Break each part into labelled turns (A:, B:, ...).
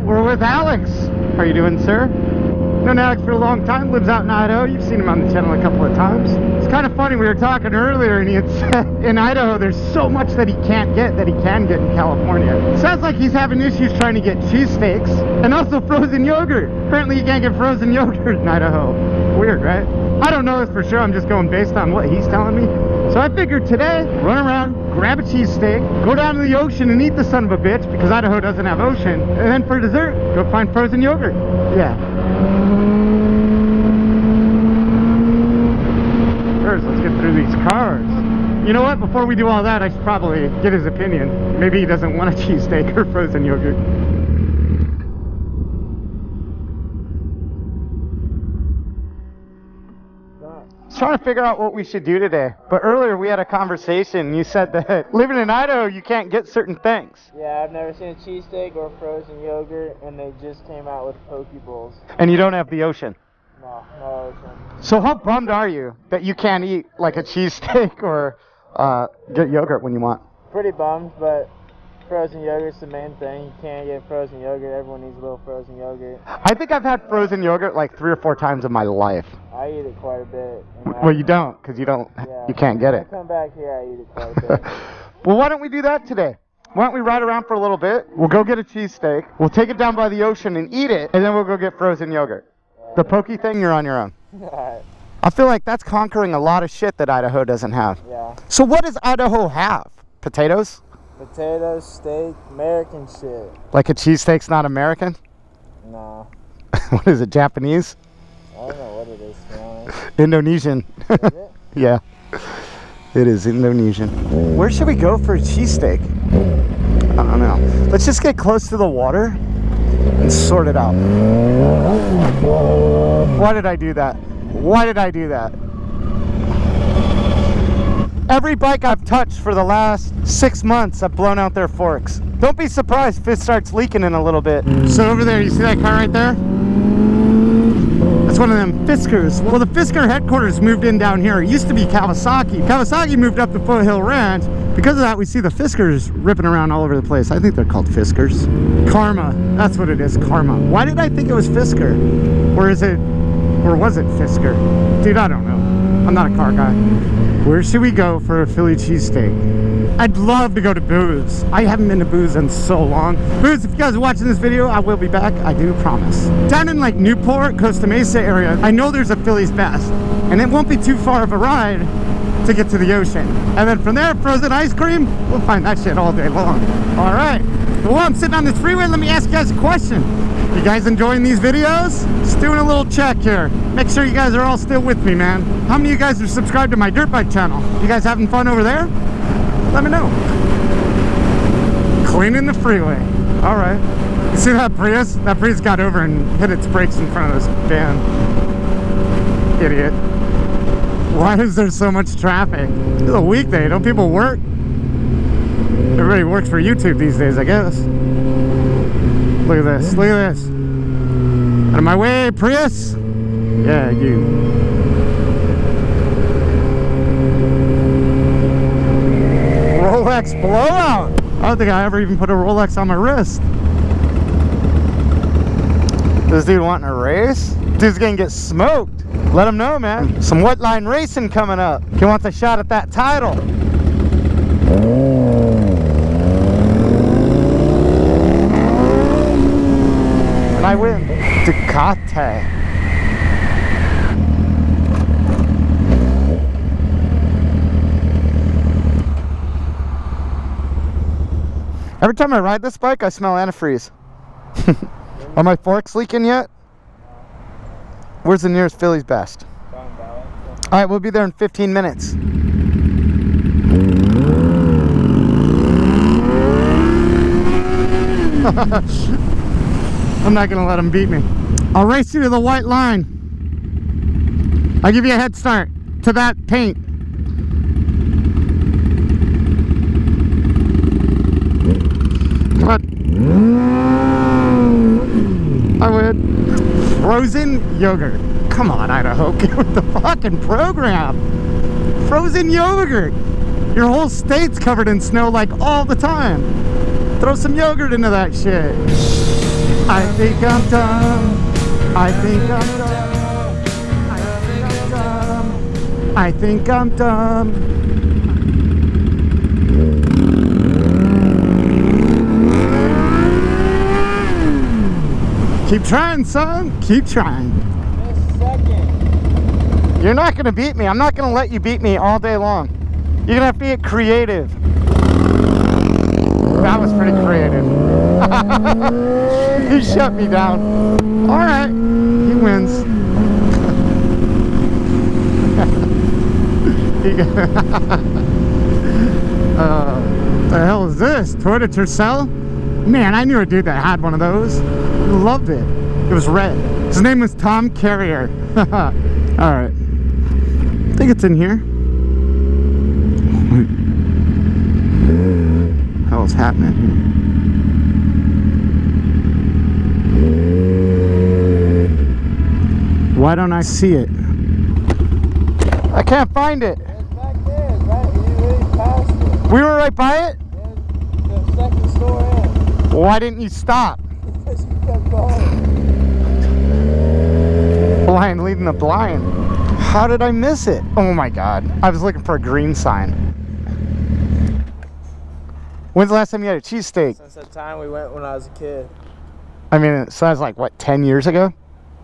A: we're with Alex. How are you doing, sir? Known Alex for a long time, lives out in Idaho. You've seen him on the channel a couple of times. It's kind of funny, we were talking earlier and he had said in Idaho there's so much that he can't get that he can get in California. Sounds like he's having issues trying to get cheesesteaks and also frozen yogurt. Apparently you can't get frozen yogurt in Idaho. Weird, right? I don't know this for sure, I'm just going based on what he's telling me. So I figured today, run around, grab a cheesesteak, go down to the ocean and eat the son of a bitch because Idaho doesn't have ocean, and then for dessert, go find frozen yogurt. Yeah. First, let's get through these cars. You know what? Before we do all that, I should probably get his opinion. Maybe he doesn't want a cheesesteak or frozen yogurt. Trying to figure out what we should do today, but earlier we had a conversation and you said that living in Idaho you can't get certain things.
B: Yeah, I've never seen a cheesesteak or frozen yogurt, and they just came out with poke bowls.
A: And you don't have the ocean.
B: No ocean.
A: So how bummed are you that you can't eat like a cheesesteak or get yogurt when you want?
B: Pretty bummed, but frozen yogurt's the main thing. You can't get frozen yogurt. Everyone needs a little frozen yogurt.
A: I think I've had frozen yogurt like 3 or 4 times in my life.
B: I eat it quite a bit.
A: Well, you don't, because you don't.
B: Yeah,
A: you can't get it.
B: When I come back here, I eat it quite a bit.
A: Well, why don't we do that today? Why don't we ride around for a little bit? We'll go get a cheesesteak. We'll take it down by the ocean and eat it, and then we'll go get frozen yogurt. Yeah. The pokey thing, you're on your own.
B: Alright.
A: I feel like that's conquering a lot of shit that Idaho doesn't have.
B: Yeah.
A: So what does Idaho have? Potatoes?
B: Potatoes, steak, American shit.
A: Like a cheesesteak's not American?
B: No.
A: What is it, Japanese?
B: I don't know what it is, to be honest.
A: Indonesian.
B: Is it?
A: Yeah. It is Indonesian. Where should we go for a cheesesteak? I don't know. Let's just get close to the water and sort it out. Why did I do that? Why did I do that? Every bike I've touched for the last 6 months, I've blown out their forks. Don't be surprised if it starts leaking in a little bit. So over there, you see that car right there? That's one of them Fiskars. Well, the Fisker headquarters moved in down here. It used to be Kawasaki. Kawasaki moved up to Foothill Ranch. Because of that, we see the Fiskars ripping around all over the place. I think they're called Fiskars. Karma. That's what it is, Karma. Why did I think it was Fisker? Or was it Fisker? Dude, I don't know. I'm not a car guy. Where should we go for a Philly cheesesteak? I'd love to go to Boo's. I haven't been to Boo's in so long. Boo's, if you guys are watching this video, I will be back. I do promise. Down in like Newport, Costa Mesa area, I know there's a Philly's Best. And it won't be too far of a ride to get to the ocean. And then from there, frozen ice cream, we'll find that shit all day long. All right. Well, while I'm sitting on this freeway, let me ask you guys a question. You guys enjoying these videos? Just doing a little check here. Make sure you guys are all still with me, man. How many of you guys are subscribed to my dirt bike channel? You guys having fun over there? Let me know. Cleaning the freeway. All right. You see that Prius? That Prius got over and hit its brakes in front of this van. Idiot. Why is there so much traffic? It's a weekday. Don't people work? Everybody works for YouTube these days, I guess. Look at this. Look at this. Out of my way, Prius. Yeah, you. Rolex blowout. I don't think I ever even put a Rolex on my wrist. This dude wanting a race? Dude's gonna get smoked. Let him know, man. Some wet line racing coming up. He wants a shot at that title. And I win. Ducati. Every time I ride this bike, I smell antifreeze. Are my forks leaking yet? Where's the nearest Philly's Best? Alright, we'll be there in 15 minutes. I'm not gonna let him beat me. I'll race you to the white line. I'll give you a head start to that paint. Come on. I win. Frozen yogurt. Come on, Idaho, get with the fucking program. Frozen yogurt. Your whole state's covered in snow like all the time. Throw some yogurt into that shit. I think I'm dumb. I think I'm dumb. I think I'm dumb. Keep trying, son. Keep trying.
B: Just a second.
A: You're not going to beat me. I'm not going to let you beat me all day long. You're going to have to get creative. That was pretty creative. He shut me down. All right. He wins. The hell is this? Toyota Tercel? Man, I knew a dude that had one of those. Loved it. It was red. His name was Tom Carrier. Alright. I think it's in here. What the hell is happening here? Why don't I see it? I can't find it.
B: It's back there, right? You really passed it.
A: We were right by it?
B: The second store in.
A: Why didn't you stop?
B: Because you kept going.
A: Blind leading the blind. How did I miss it? Oh my god. I was looking for a green sign. When's the last time you had a cheesesteak?
B: Since the time we went when I was a kid.
A: I mean, so that was like, what, 10 years ago?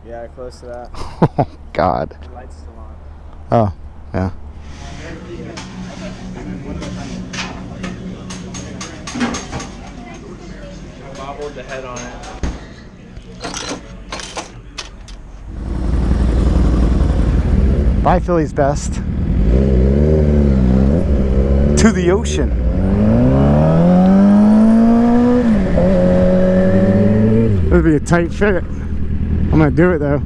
B: Yeah, close to that.
A: Oh god.
B: The light's still on.
A: Oh, yeah.
B: Bobbled the head on it.
A: Bye, Philly's best. To the ocean. It'll be a tight fit. I'm gonna do it though.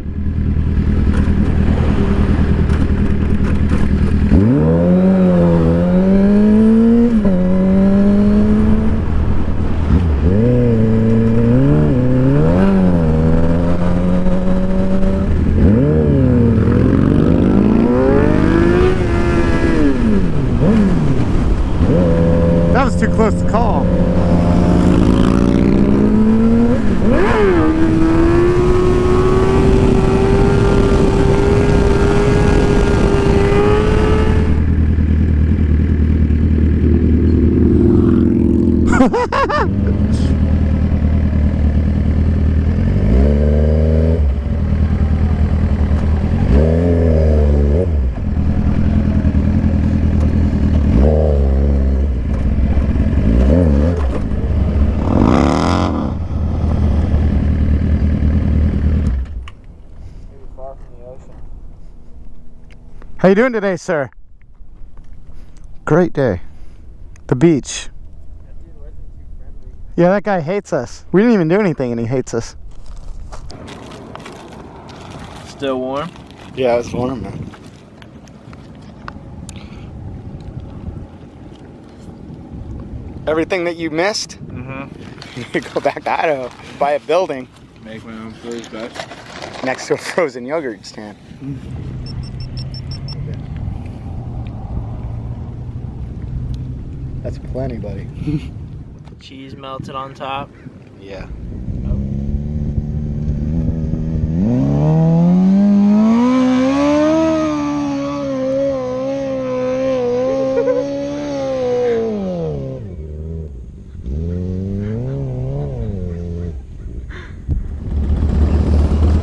A: That was too close to call. How you doing today, sir? Great day. The beach. Yeah, that guy hates us. We didn't even do anything and he hates us.
B: Still warm?
A: Yeah, it's warm, man. Everything that you missed? Mm-hmm. You could go back to Idaho, buy a building.
B: Make my own food, but
A: next to a frozen yogurt stand. That's plenty, buddy.
B: Cheese melted on top.
A: Yeah.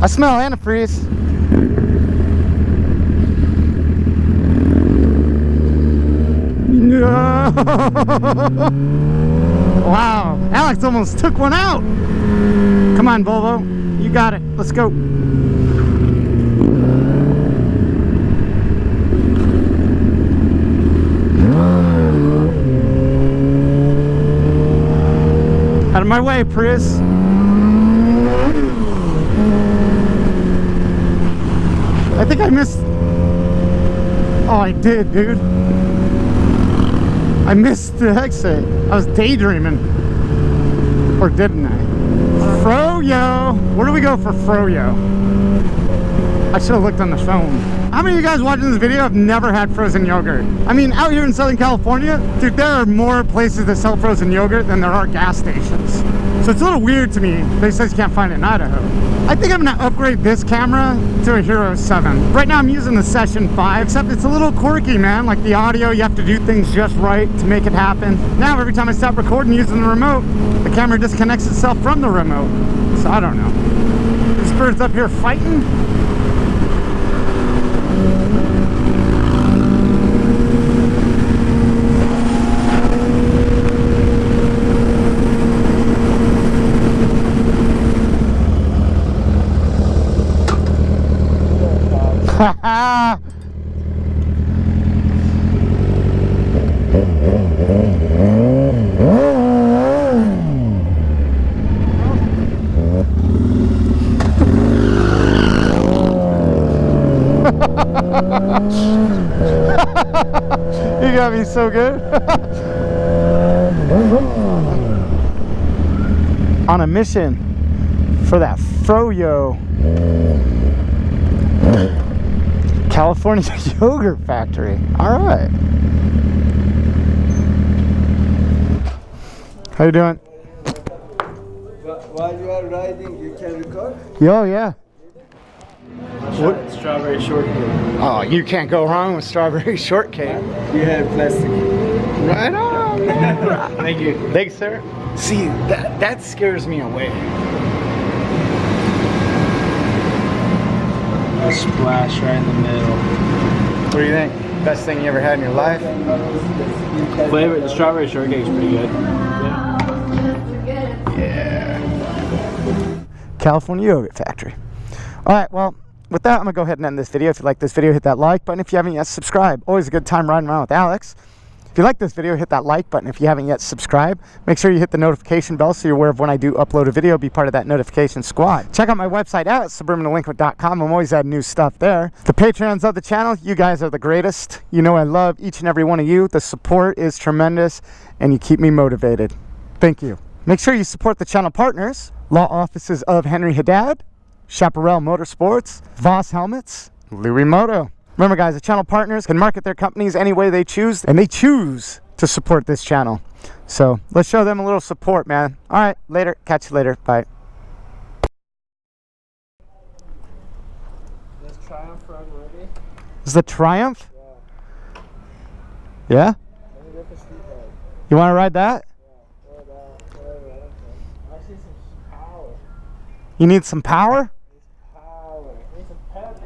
A: I smell antifreeze. No. Wow, Alex almost took one out. Come on, Volvo, you got it. Let's go. Out of my way, Prius. I think I missed. Oh, I did, dude. I missed the exit. I was daydreaming. Or didn't I? Froyo! Where do we go for Froyo? I should have looked on the phone. How many of you guys watching this video have never had frozen yogurt? I mean, out here in Southern California, dude, there are more places that sell frozen yogurt than there are gas stations. So it's a little weird to me that he says you can't find it in Idaho. I think I'm gonna upgrade this camera to a Hero 7. Right now I'm using the Session 5, except it's a little quirky, man. Like the audio, you have to do things just right to make it happen. Now every time I stop recording using the remote, the camera disconnects itself from the remote. So I don't know. This bird's up here fighting. You got me so good. On a mission for that Froyo California yogurt factory. All right. How you doing?
C: While you are riding, you can record?
A: Yo, yeah.
B: What? Strawberry shortcake.
A: Oh, you can't go wrong with strawberry shortcake.
C: You have plastic.
A: Right on, man.
B: Thank you.
A: Thanks, sir. See, that scares me away.
B: A splash right in the middle.
A: What do you think? Best thing you ever had in your life?
B: Flavor, the strawberry shortcake is pretty good.
A: Yeah. California Yogurt Factory. All right, well, with that, I'm gonna go ahead and end this video. If you like this video, hit that like button. If you haven't yet, subscribe. Always a good time riding around with Alex. If you like this video, hit that like button. If you haven't yet subscribed, make sure you hit the notification bell so you're aware of when I do upload a video. Be part of that notification squad. Check out my website at suburbandelinquent.com. I'm always adding new stuff there. The Patreons of the channel, you guys are the greatest. You know I love each and every one of you. The support is tremendous, and you keep me motivated. Thank you. Make sure you support the channel partners. Law offices of Henry Haddad, Chaparral Motorsports, Voss Helmets, LUIMOTO. Remember guys, the channel partners can market their companies any way they choose, and they choose to support this channel. So let's show them a little support, man. All right, later. Catch you later. Bye.
B: This Triumph run ready?
A: Is the Triumph?
B: Yeah.
A: Yeah?
B: Let me get the speed bike.
A: You want to ride that?
B: Yeah. Or that. Whatever. I don't care. I see some power.
A: You need some power?
B: Power. Need some pep.